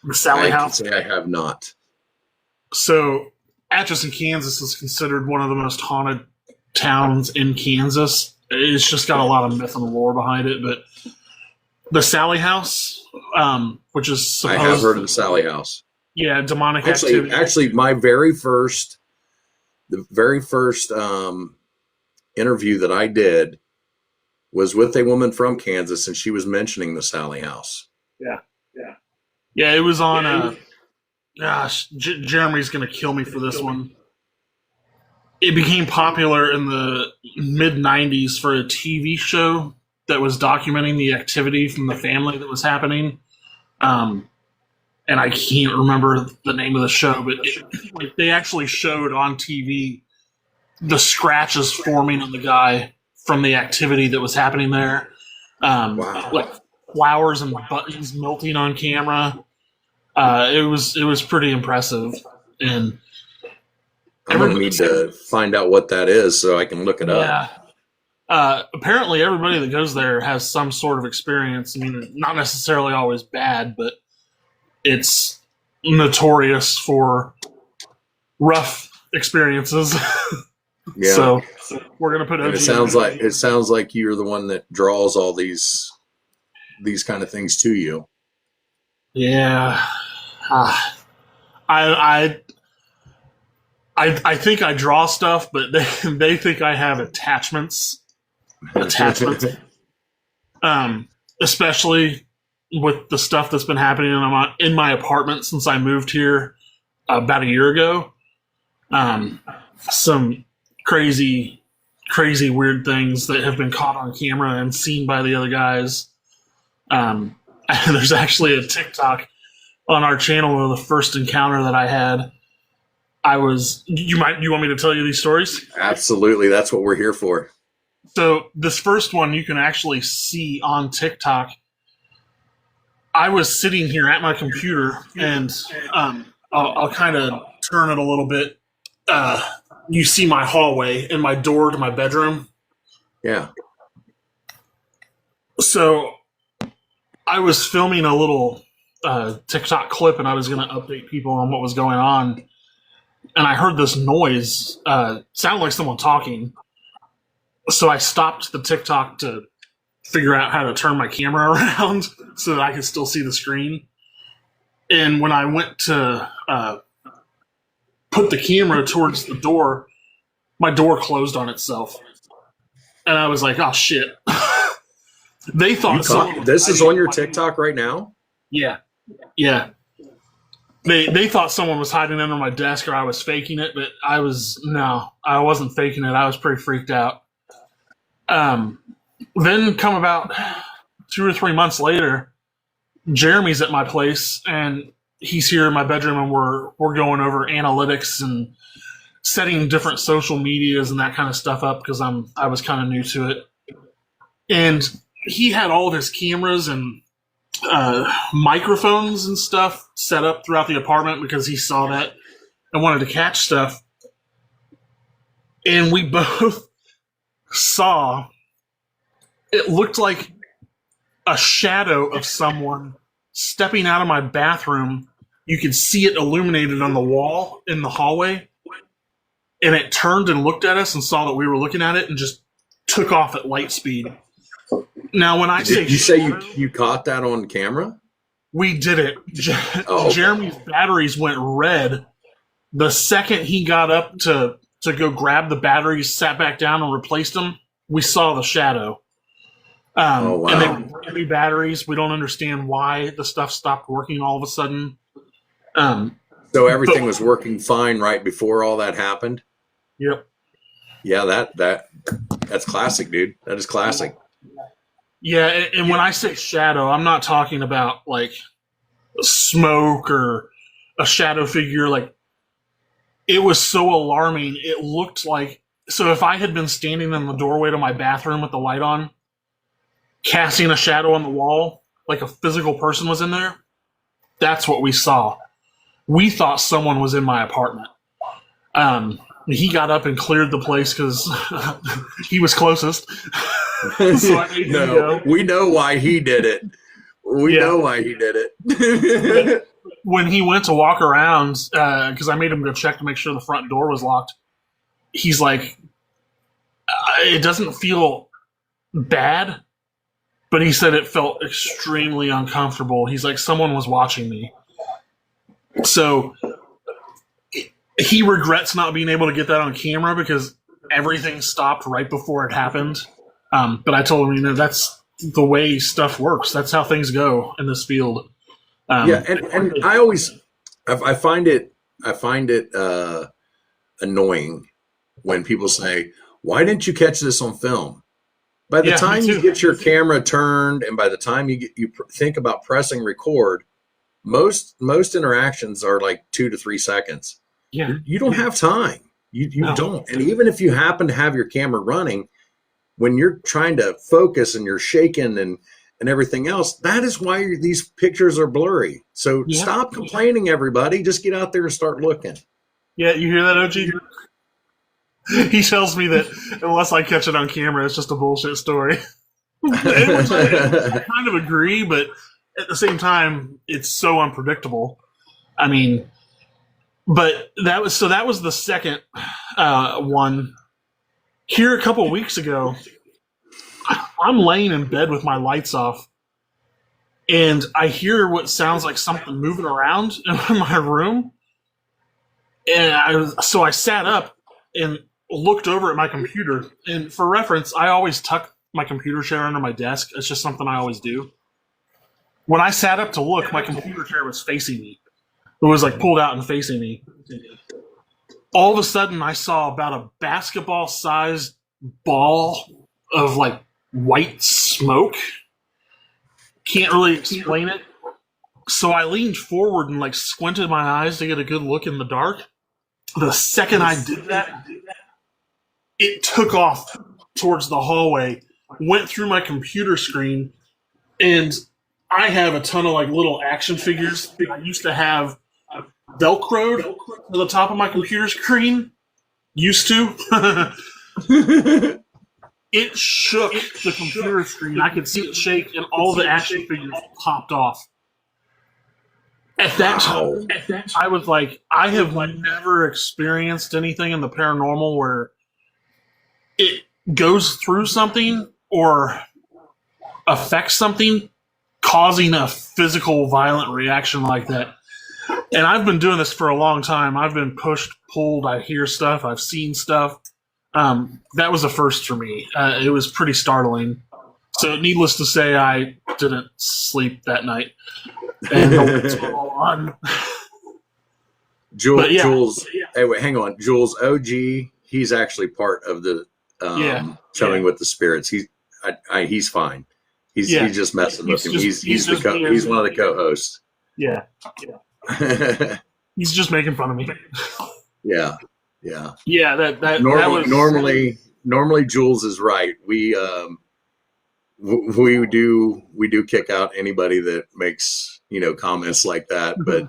The Sally House? I have not. So Atchison, Kansas is considered one of the most haunted towns in Kansas. It's just got a lot of myth and lore behind it. But the Sally House, which is supposed... I have heard of the Sally House. Yeah, demonic activity. Actually, my very first interview that I did was with a woman from Kansas, and she was mentioning the Sally House. Yeah, it was on... gosh, Jeremy's going to kill me for this one. It became popular in the mid-'90s for a TV show that was documenting the activity from the family that was happening. And I can't remember the name of the show, but they actually showed on TV the scratches forming on the guy from the activity that was happening there. Wow. Like flowers and buttons melting on camera. It was pretty impressive. And I'm going to need to find out what that is so I can look it up. Apparently everybody that goes there has some sort of experience. I mean, not necessarily always bad, but it's notorious for rough experiences. Yeah. So we're gonna put. And it sounds like you're the one that draws all these kind of things to you. Yeah. I I think I draw stuff, but they think I have attachments. Especially with the stuff that's been happening in my apartment since I moved here about a year ago. Some crazy weird things that have been caught on camera and seen by the other guys. There's actually a TikTok on our channel of the first encounter that I had. You want me to tell you these stories? Absolutely. That's what we're here for. So this first one you can actually see on TikTok. I was sitting here at my computer, and I'll kind of turn it a little bit. You see my hallway and my door to my bedroom. Yeah. So I was filming a little TikTok clip, and I was going to update people on what was going on. And I heard this noise, sounded like someone talking. So I stopped the TikTok to figure out how to turn my camera around so that I could still see the screen. And when I went to put the camera towards the door, my door closed on itself. And I was like, oh, shit. They thought this is on your TikTok right now? Yeah. Yeah. They thought someone was hiding under my desk or I was faking it, but I wasn't faking it. I was pretty freaked out. Then come about 2 or 3 months later, Jeremy's at my place and he's here in my bedroom, and we're going over analytics and setting different social medias and that kind of stuff up because I was kind of new to it. And he had all of his cameras and microphones and stuff set up throughout the apartment because he saw that and wanted to catch stuff. And we both saw, it looked like a shadow of someone stepping out of my bathroom. You could see it illuminated on the wall in the hallway. And it turned and looked at us and saw that we were looking at it and just took off at light speed. Now, when I say... Did you say you caught that on camera? We did it. Oh, okay. Jeremy's batteries went red the second he got up to go grab the batteries, sat back down and replaced them. We saw the shadow. Oh, wow. And they were brand new batteries. We don't understand why the stuff stopped working all of a sudden. So everything was working fine right before all that happened? Yep. Yeah, that's classic, dude. That is classic. Yeah, and when I say shadow, I'm not talking about like smoke or a shadow figure. Like, it was so alarming. It looked like, so if I had been standing in the doorway to my bathroom with the light on, casting a shadow on the wall, like a physical person was in there, that's what we saw. We thought someone was in my apartment. He got up and cleared the place because he was closest. So I made him go. We know why he did it. We know why he did it. When he went to walk around, because I made him go check to make sure the front door was locked, he's like, it doesn't feel bad, but he said it felt extremely uncomfortable. He's like, someone was watching me. So he regrets not being able to get that on camera because everything stopped right before it happened. But I told him, that's the way stuff works. That's how things go in this field. And I find it annoying when people say, "Why didn't you catch this on film?" By the time you get your camera turned, and by the time you think about pressing record, most interactions are like 2 to 3 seconds. Yeah, you don't have time. You don't. And even if you happen to have your camera running, when you're trying to focus and you're shaking and everything else, that is why these pictures are blurry. So stop complaining, everybody. Just get out there and start looking. Yeah, you hear that, OG? He tells me that unless I catch it on camera, it's just a bullshit story. I kind of agree, but at the same time, it's so unpredictable. I mean, but that was the second one. Here a couple weeks ago, I'm laying in bed with my lights off, and I hear what sounds like something moving around in my room. So I sat up and looked over at my computer. And for reference, I always tuck my computer chair under my desk. It's just something I always do. When I sat up to look, my computer chair was facing me. It was like pulled out and facing me. All of a sudden, I saw about a basketball-sized ball of like white smoke. Can't really explain it. So I leaned forward and like squinted my eyes to get a good look in the dark. The second I did that, it took off towards the hallway, went through my computer screen, and I have a ton of like little action figures that I used to have Velcroed to the top of my computer screen. Used to. It shook the computer screen. I could see it shake, and all the action figures popped off. At that time, I was like, I have never experienced anything in the paranormal where it goes through something or affects something, causing a physical, violent reaction like that. And I've been doing this for a long time. I've been pushed, pulled. I hear stuff. I've seen stuff. That was a first for me. It was pretty startling. So, needless to say, I didn't sleep that night. And the lights were all on. Jules, hey, wait, hang on. Jules OG, he's actually part of the Chilling with the Spirits. He's fine. He's just messing with him. He's one of the co-hosts. Yeah. He's just making fun of me. Yeah. Normally Jules is right. We do kick out anybody that makes comments like that. But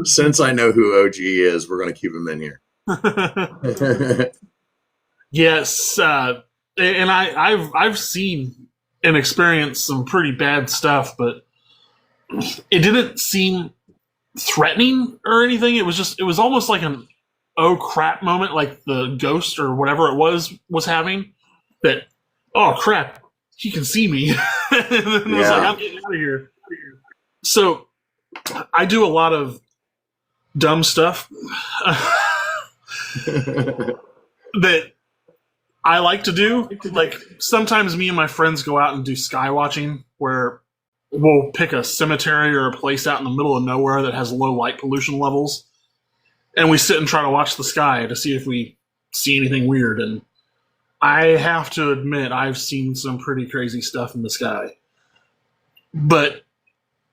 since I know who OG is, we're going to keep him in here. Yes, and I've seen and experienced some pretty bad stuff, but it didn't seem threatening or anything. It was almost like an oh crap moment, like the ghost or whatever it was having. That oh crap, he can see me. And then it was like, I'm getting out of here. So I do a lot of dumb stuff that I like to do. Like sometimes me and my friends go out and do sky watching, where we'll pick a cemetery or a place out in the middle of nowhere that has low light pollution levels, and we sit and try to watch the sky to see if we see anything weird. And I have to admit, I've seen some pretty crazy stuff in the sky. But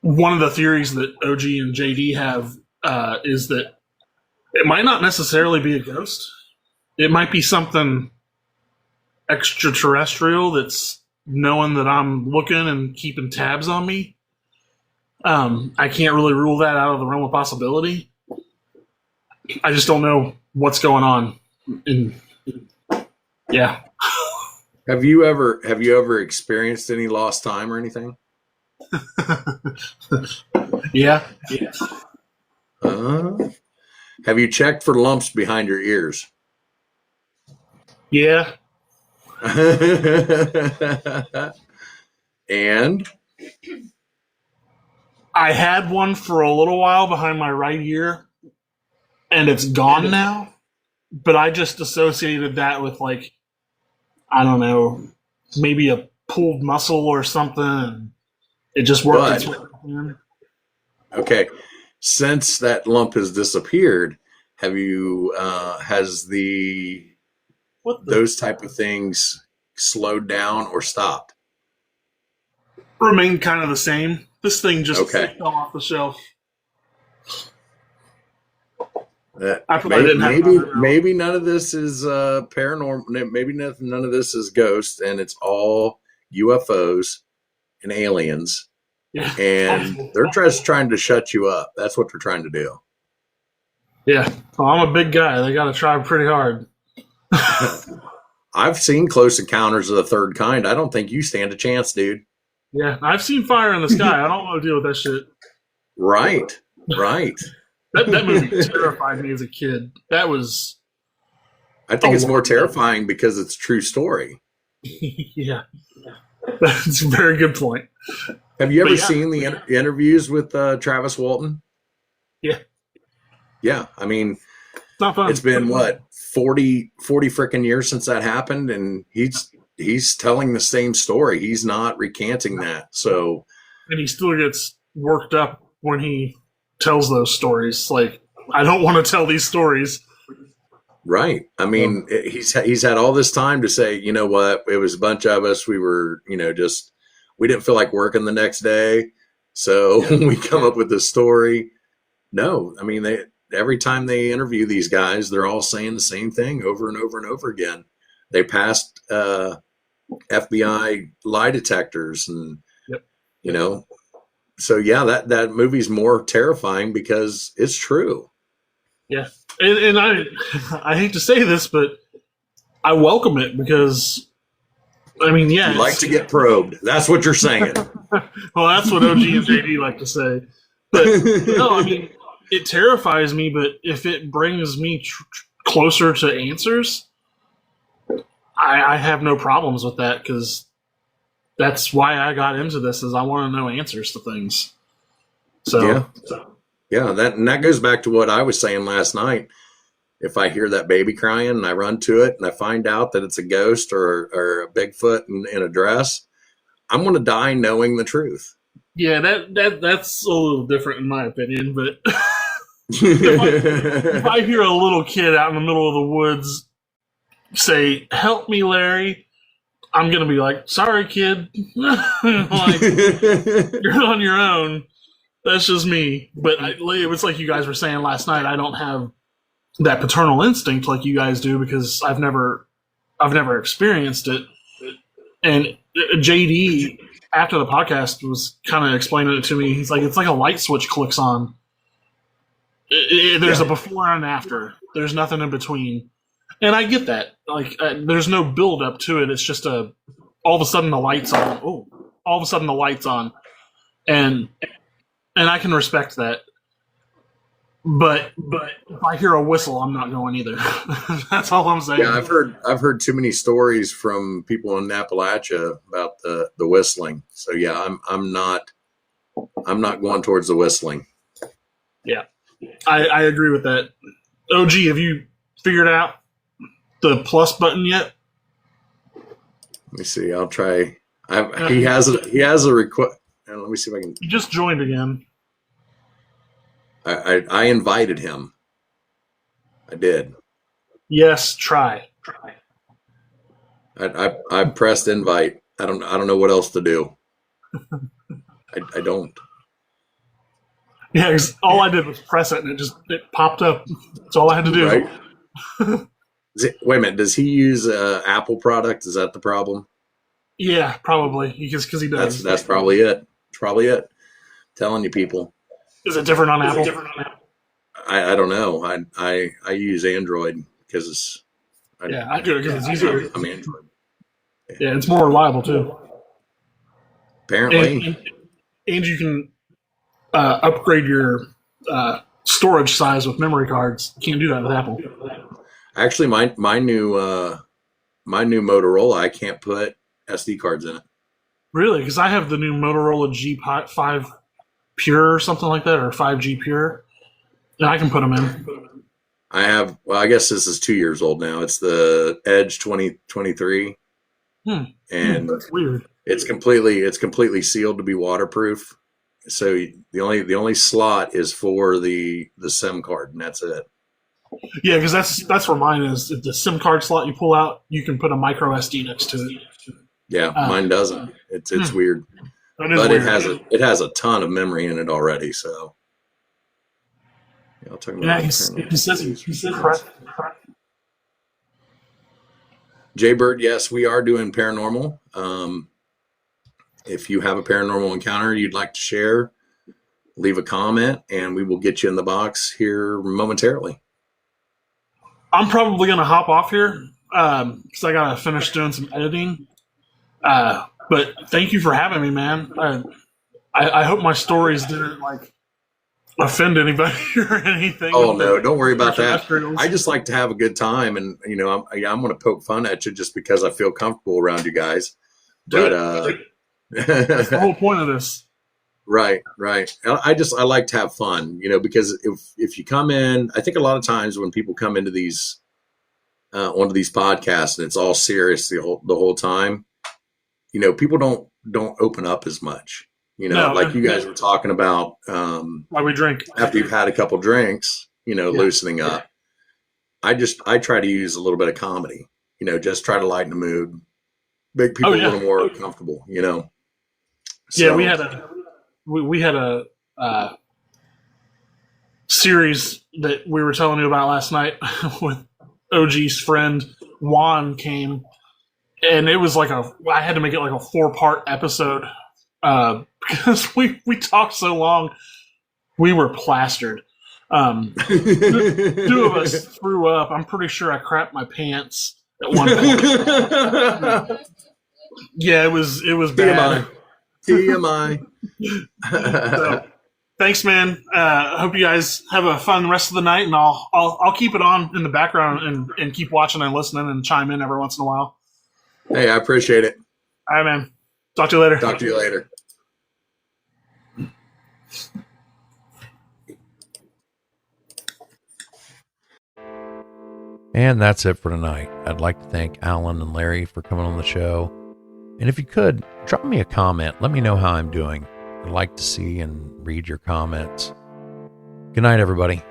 one of the theories that OG and JD have is that it might not necessarily be a ghost. It might be something extraterrestrial that's knowing that I'm looking and keeping tabs on me. I can't really rule that out of the realm of possibility. I just don't know what's going on. Yeah. Have you ever experienced any lost time or anything? Yeah. Have you checked for lumps behind your ears? Yeah. And I had one for a little while behind my right ear, and it's gone now. But I just associated that with, like, I don't know, maybe a pulled muscle or something. And it just worked its way in. Okay. Since that lump has disappeared, have you those type of things slowed down or stopped? Remained kind of the same. This thing just fell off the shelf. Maybe none of this is paranormal. Maybe none of this is ghosts, and it's all UFOs and aliens. Yeah. And they're just trying to shut you up. That's what they're trying to do. Yeah. Well, I'm a big guy. They got to try pretty hard. I've seen Close Encounters of the Third Kind. I don't think you stand a chance, dude. Yeah, I've seen fire in the sky. I don't want to deal with that shit. Right. That movie terrified me as a kid. I think it's more terrifying because it's a true story. Yeah. That's a very good point. Have you ever seen the interviews with Travis Walton? Yeah. Yeah. I mean, not fun. It's been what 40 freaking years since that happened, and he's telling the same story. He's not recanting that. So, and he still gets worked up when he tells those stories. Like, I don't want to tell these stories. Right. I mean, he's had all this time to say, you know what, it was a bunch of us. We were, just, we didn't feel like working the next day. So we come up with this story. No, I mean, every time they interview these guys, they're all saying the same thing over and over and over again. They passed FBI lie detectors and, so yeah, that movie's more terrifying because it's true. Yeah. And I hate to say this, but I welcome it because, I mean, yeah. You like to get probed. That's what you're saying. Well, that's what OG and JD like to say. But no, I mean, it terrifies me, but if it brings me closer to answers, I have no problems with that because that's why I got into this is I want to know answers to things. So yeah, that goes back to what I was saying last night. If I hear that baby crying and I run to it and I find out that it's a ghost or a Bigfoot in a dress, I'm going to die knowing the truth. Yeah, that's a little different in my opinion, but if I hear a little kid out in the middle of the woods say, "Help me, Larry," I'm going to be like, "Sorry, kid." Like, you're on your own. That's just me. But it was like you guys were saying last night, I don't have that paternal instinct like you guys do because I've never experienced it. And JD, after the podcast, was kind of explaining it to me. He's like, it's like a light switch clicks on. There's a before and after. There's nothing in between. And I get that. Like, there's no build up to it. It's just all of a sudden the light's on. Oh, all of a sudden the light's on. And I can respect that. But if I hear a whistle, I'm not going either. That's all I'm saying. Yeah, I've heard too many stories from people in Appalachia about the whistling. So yeah, I'm not going towards the whistling. Yeah, I agree with that. OG, have you figured out the plus button yet? Let me see. I'll try. He has a request. Let me see if I can. He just joined again. I invited him. I did. Yes, try. I pressed invite. I don't know what else to do. I don't. Yeah, all I did was press it and it popped up. That's all I had to do. Right. Wait a minute. Does he use Apple product? Is that the problem? Yeah, probably because he does. That's probably it. It's probably it. I'm telling you, people. Is it different on Apple? I don't know. I use Android because I do it because it's easier. I'm Android. Yeah, it's more reliable too. Apparently. And you can upgrade your storage size with memory cards. You can't do that with Apple. Actually, my new Motorola, I can't put SD cards in it. Really? Because I have the new Motorola G5 Pure or something like that, or 5G Pure, and I can put them in. I guess this is 2 years old now. It's the Edge 2023, and that's weird. It's completely sealed to be waterproof. So the only slot is for the SIM card, and that's it. Yeah, because that's where mine is. The SIM card slot you pull out, you can put a micro SD next to it. Yeah, mine doesn't. It's weird. But weird. It has a ton of memory in it already. So yeah, I'll talk about. Yeah, he says correct. Jay Bird, yes, we are doing paranormal. If you have a paranormal encounter you'd like to share, leave a comment, and we will get you in the box here momentarily. I'm probably going to hop off here because I got to finish doing some editing. But thank you for having me, man. I hope my stories didn't offend anybody or anything. Oh no, don't worry about that. I just like to have a good time, and I'm going to poke fun at you just because I feel comfortable around you guys. But that's the whole point of this. Right. I like to have fun, because if you come in, I think a lot of times when people come into these onto these podcasts and it's all serious the whole time, people don't open up as much. No, like you guys were talking about. Why we drink after you've had a couple drinks, loosening up. I try to use a little bit of comedy, just try to lighten the mood, make people a little more comfortable, So, yeah, we had a series that we were telling you about last night with OG's friend Juan came, and it was like I had to make it like a 4-part episode because we talked so long, we were plastered. Two of us threw up. I'm pretty sure I crapped my pants at one point. Yeah, it was bad. TMI. So, thanks, man. Hope you guys have a fun rest of the night, and I'll keep it on in the background and keep watching and listening and chime in every once in a while. Hey, I appreciate it. All right, man. Talk to you later. Talk to you later. And that's it for tonight. I'd like to thank Alan and Larry for coming on the show. And if you could, drop me a comment. Let me know how I'm doing. I'd like to see and read your comments. Good night, everybody.